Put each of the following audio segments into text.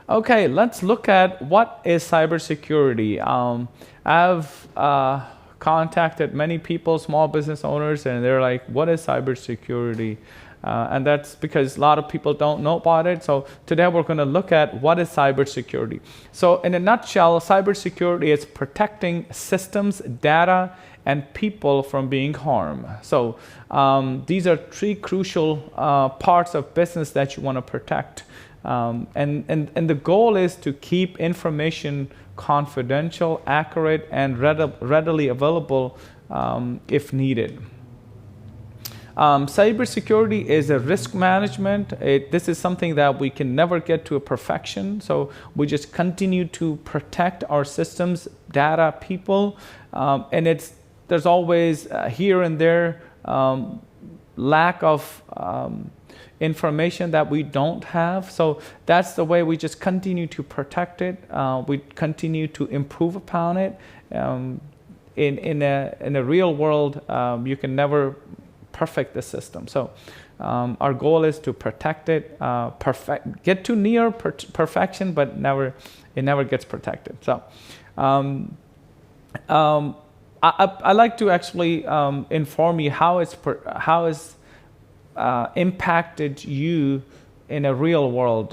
Okay, let's look at what is cybersecurity. I've contacted many people, small business owners, and they're like, what is cybersecurity? And that's because a lot of people don't know about it. So today we're going to look at what is cybersecurity. So in a nutshell, cybersecurity is protecting systems, data, and people from being harmed. So these are three crucial parts of business that you want to protect. And the goal is to keep information confidential, accurate, and readily available if needed. Cybersecurity is a risk management. This is something that we can never get to a perfection. So we just continue to protect our systems, data, people, and there's always here and there lack of information that we don't have. So that's the way we just continue to protect it. We continue to improve upon it. In a real world, you can never perfect the system. So our goal is to protect it, get to near perfection, but it never gets protected. So I like to actually inform you how it's impacted you in a real world.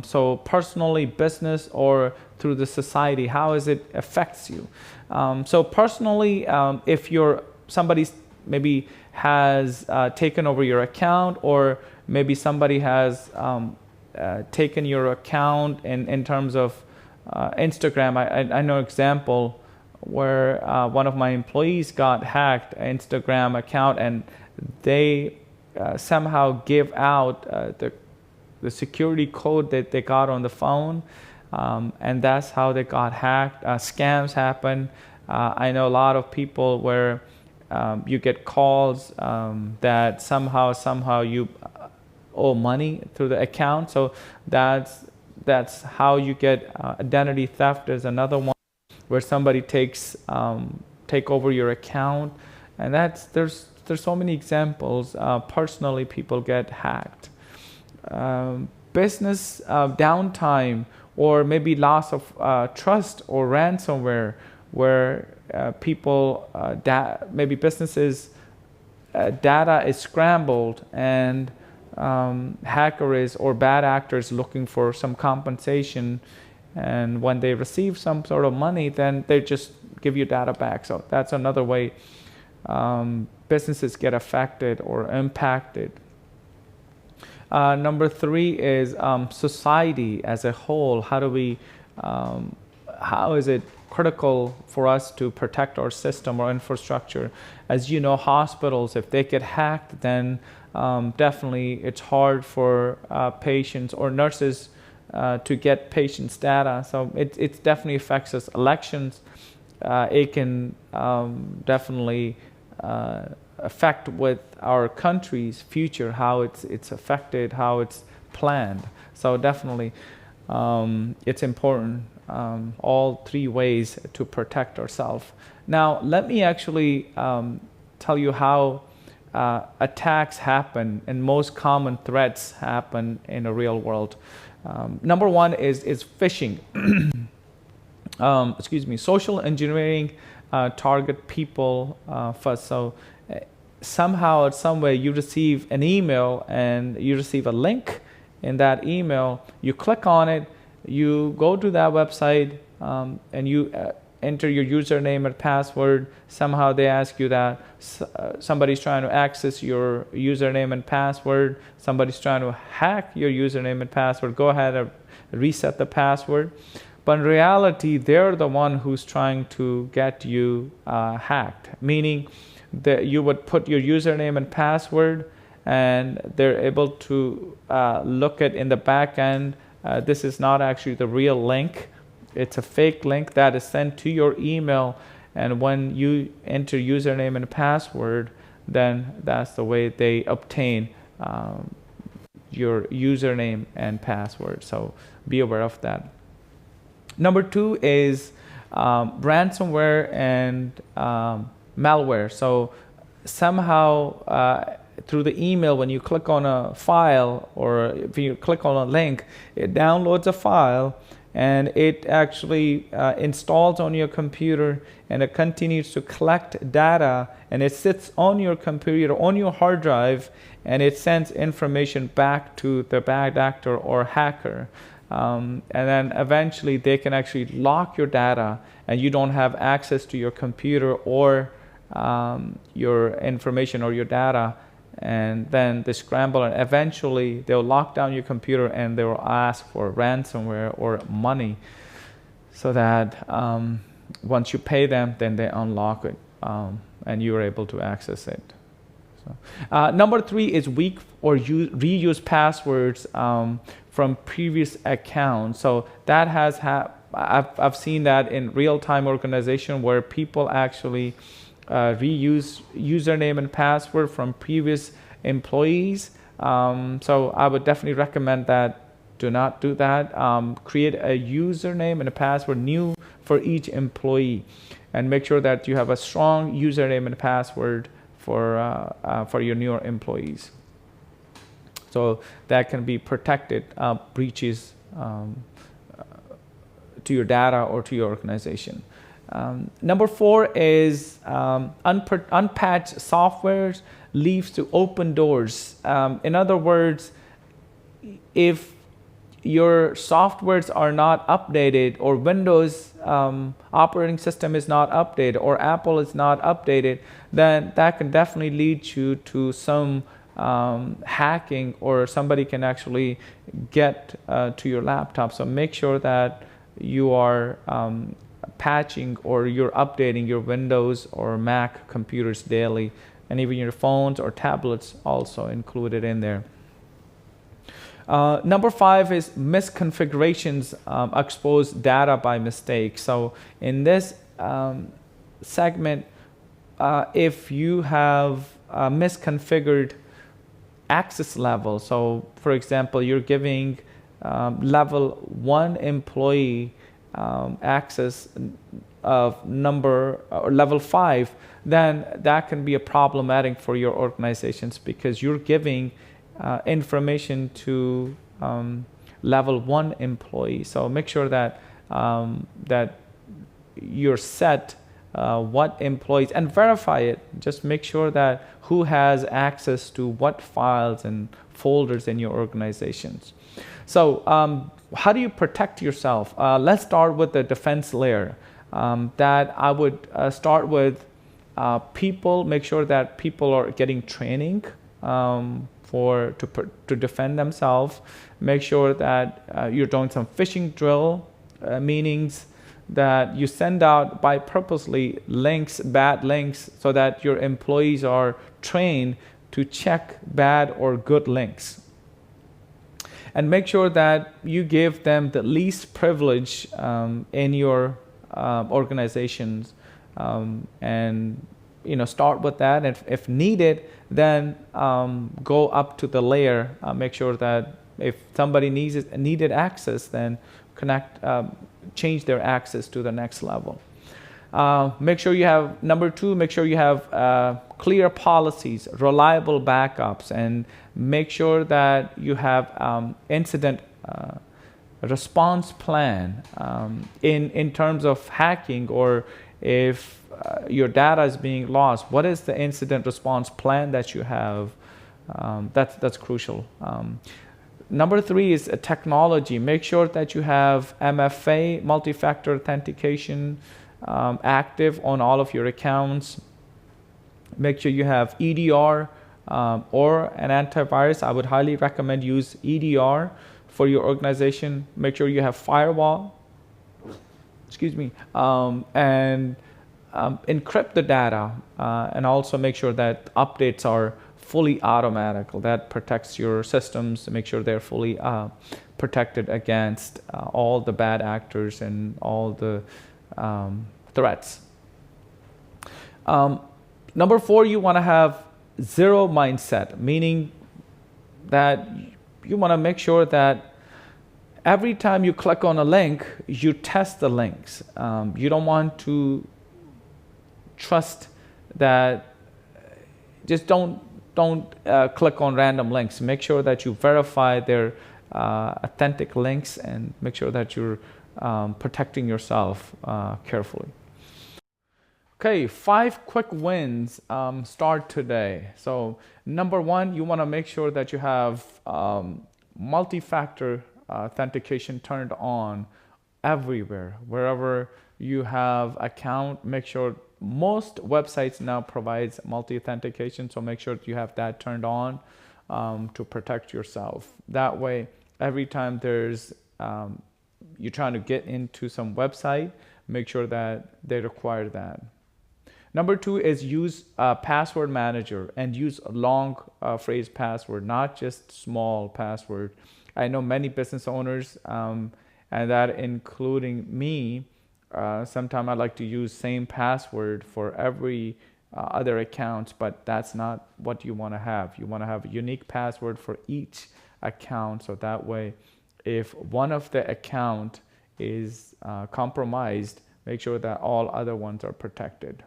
So personally, business, or through the society, how is it affects you? So personally, if somebody's maybe has taken over your account, or maybe somebody has taken your account in terms of Instagram. I know an example where one of my employees got hacked Instagram account, and they somehow give out the security code that they got on the phone, and that's how they got hacked. Scams happen. I know a lot of people where you get calls that somehow you owe money through the account. So that's how you get identity theft. There's another one where somebody take over your account, and there's so many examples. Personally, people get hacked. Business downtime, or maybe loss of trust, or ransomware, where people, maybe businesses, data is scrambled, and hackers or bad actors looking for some compensation, and when they receive some sort of money, then they just give you data back. So that's another way businesses get affected or impacted. Number 3 is society as a whole. How is it critical for us to protect our system or infrastructure? As you know, hospitals, if they get hacked, then definitely it's hard for patients or nurses to get patients' data. So it definitely affects us. Elections, it can definitely affect with our country's future, how it's affected, how it's planned. So definitely it's important, all 3 ways to protect ourselves. Now let me actually tell you how attacks happen, and most common threats happen in the real world. Number 1 is phishing. Social engineering target people first. So somehow, some way, you receive an email and you receive a link in that email. You click on it, you go to that website, and you enter your username and password. Somehow they ask you that somebody's trying to access your username and password. Somebody's trying to hack your username and password. Go ahead and reset the password. But in reality, they're the one who's trying to get you hacked, meaning that you would put your username and password, and they're able to look at in the back end. This is not actually the real link. It's a fake link that is sent to your email, and when you enter username and password, then that's the way they obtain your username and password. So be aware of that. Number 2 is ransomware and malware. So somehow through the email, when you click on a file or if you click on a link, it downloads a file and it actually installs on your computer, and it continues to collect data, and it sits on your computer, on your hard drive, and it sends information back to the bad actor or hacker. And then eventually they can actually lock your data, and you don't have access to your computer or your information or your data. And then they scramble, and eventually they'll lock down your computer and they will ask for ransomware or money, so that once you pay them, then they unlock it and you're able to access it. So, number 3 is weak or reuse passwords from previous accounts. So that has I've seen that in real-time organization where people actually reuse username and password from previous employees. So I would definitely recommend that. Do not do that. Create a username and a password new for each employee, and make sure that you have a strong username and password for your newer employees, so that can be protected breaches to your data or to your organization. Number 4 is unpatched softwares leaves to open doors. In other words, if your softwares are not updated, or Windows operating system is not updated, or Apple is not updated, then that can definitely lead you to some hacking, or somebody can actually get to your laptop. So make sure that you are patching or you're updating your Windows or Mac computers daily, and even your phones or tablets also included in there. Number 5 is misconfigurations expose data by mistake. So in this segment, if you have misconfigured access level, so for example, you're giving level 1 employee access of number or level 5, then that can be a problematic for your organizations, because you're giving information to level 1 employee. So make sure that that you're set what employees, and verify it. Just make sure that who has access to what files and folders in your organizations. So how do you protect yourself? Let's start with the defense layer. That I would start with people. Make sure that people are getting training to defend themselves. Make sure that you're doing some phishing drill, meanings that you send out by purposely links, bad links, so that your employees are trained to check bad or good links. And make sure that you give them the least privilege in your organizations, and start with that. And if needed, then go up to the layer. Make sure that if somebody needed access, then change their access to the next level. Make sure you have, number 2, make sure you have clear policies, reliable backups, and make sure that you have incident response plan in terms of hacking, or if your data is being lost, what is the incident response plan that you have? That's crucial. Number 3 is technology. Make sure that you have MFA, multi-factor authentication, active on all of your accounts. Make sure you have EDR or an antivirus. I would highly recommend use EDR for your organization. Make sure you have firewall. And encrypt the data, and also make sure that updates are fully automatic. That protects your systems. Make sure they're fully protected against all the bad actors and all the threats. Number 4, you want to have zero mindset, meaning that you want to make sure that every time you click on a link, you test the links. You don't want to trust that. Just don't don't click on random links. Make sure that you verify their authentic links, and make sure that you're protecting yourself carefully. Okay, 5 quick wins start today. So number 1, you want to make sure that you have multi-factor authentication turned on everywhere. Wherever you have account, make sure most websites now provides multi-authentication, so make sure you have that turned on to protect yourself. That way, every time there's you're trying to get into some website, make sure that they require that. Number 2 is use a password manager and use a long phrase password, not just small password. I know many business owners, and that including me, sometimes I like to use same password for every other accounts, but that's not what you want to have. You want to have a unique password for each account, so that way if one of the account is compromised, make sure that all other ones are protected.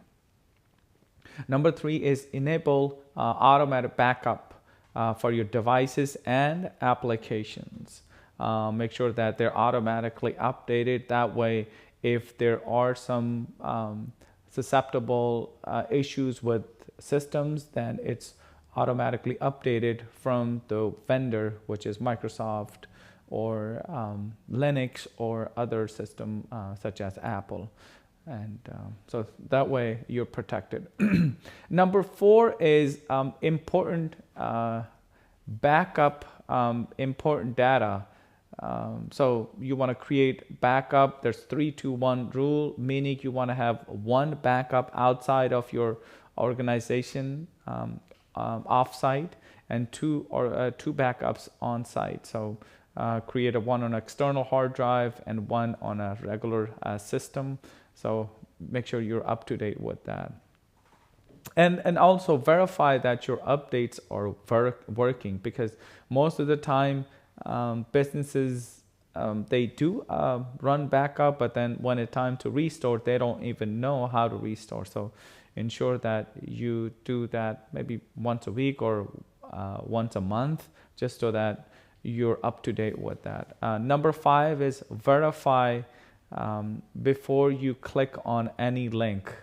Number 3 is enable automatic backup for your devices and applications. Make sure that they're automatically updated. That way, if there are some susceptible issues with systems, then it's automatically updated from the vendor, which is Microsoft or Linux or other system such as Apple. And so that way you're protected. Number 4 is important backup, important data. So you want to create backup. There's 3-2-1 rule, meaning you want to have one backup outside of your organization off-site, and two backups on-site. So create one on an external hard drive and one on a regular system. So make sure you're up to date with that. And also verify that your updates are working, because most of the time businesses, they do run backup, but then when it's time to restore, they don't even know how to restore. So ensure that you do that maybe once a week or once a month, just so that you're up to date with that. Number 5 is verify before you click on any link.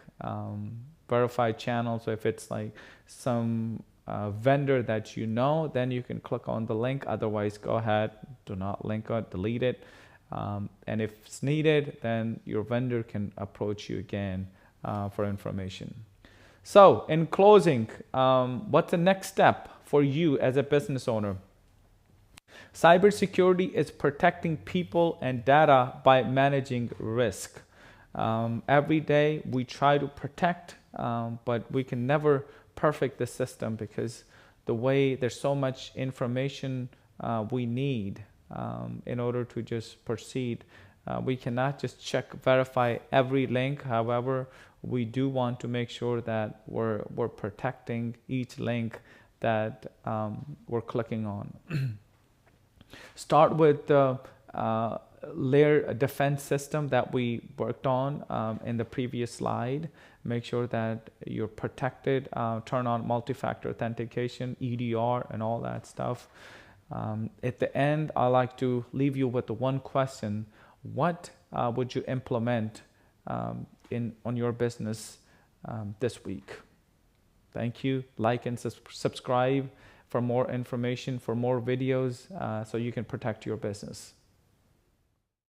Verify channel. So if it's like some vendor that you know, then you can click on the link. Otherwise, go ahead, do not link it, delete it. And if it's needed, then your vendor can approach you again for information. So in closing, what's the next step for you as a business owner? Cybersecurity is protecting people and data by managing risk. Every day we try to protect, but we can never perfect the system, because the way there's so much information we need in order to just proceed. We cannot just verify every link. However, we do want to make sure that we're protecting each link that we're clicking on. Start with the layer defense system that we worked on in the previous slide. Make sure that you're protected. Turn on multi-factor authentication, EDR, and all that stuff. At the end, I like to leave you with the one question: what would you implement on your business this week? Thank you. Like and subscribe for more information, for more videos, so you can protect your business.